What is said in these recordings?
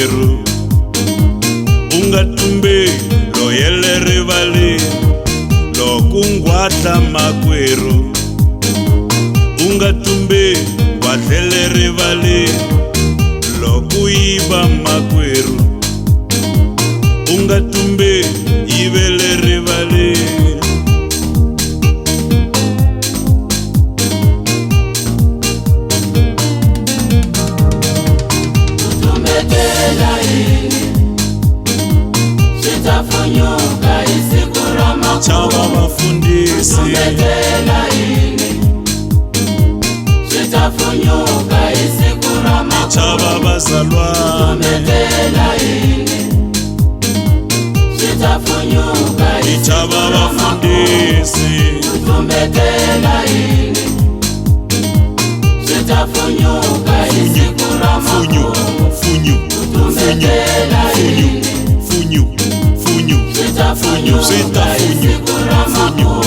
makweru ungatumbe loyele rivali lokungwata makweru ungatumbe wadlele rivali lokuiba makweru ungatumbe ibele rivali Chaba bafundisi Tumetela ini Sitafunyuka isikura makuru Chaba bazalwane Tumetela ini Sitafunyuka Chaba bafundisi Tumetela ini Sitafunyuka isikura makuru Funyu Tumetela ini Funyu Sitafunyuka isikura makuru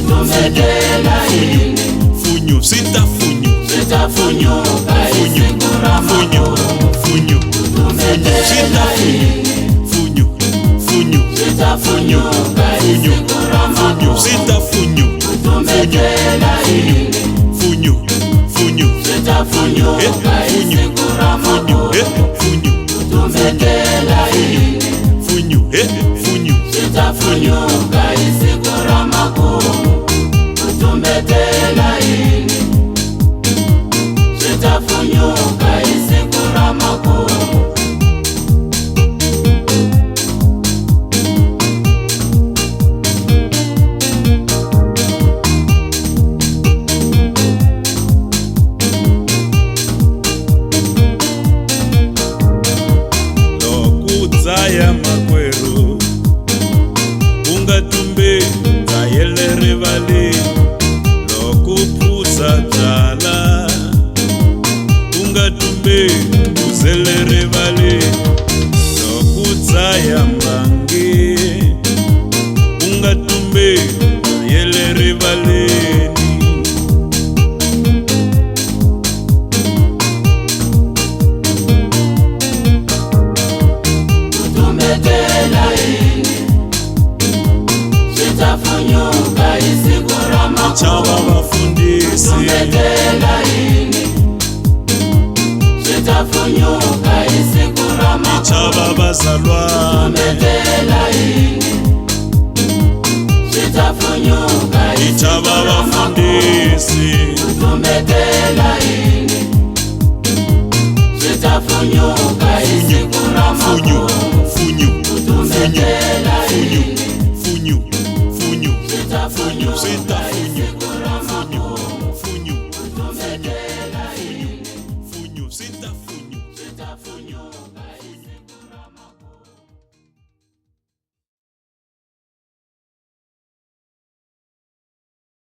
Tumetela ini Funyu Sitafunyuka isikura makuru Tumetela ini Sitafunyuka isikura makuru Tumetela ini Sitafunyuka isikura makuru Tumetela ini Sitafunyuka isikura makuru Tumetela ini Sitafunyuka isikura makuru Lokuzaya makweru ungatumbe zayele rivali lokuphuza dzala ungatumbe uzele rivali lokudzaya mbangi ungatumbe zayele rivaleni Tumetela ini Sitafunyuka isikura makuru Chaba bafundisi Tumetela ini Sitafunyuka isikura makuru Chaba bazalwane Tumetela ini Sitafunyuka Chaba bafundisi Tumetela ini Sitafunyuka isikura makuru Tumetela ini Funyu Sitafunyuka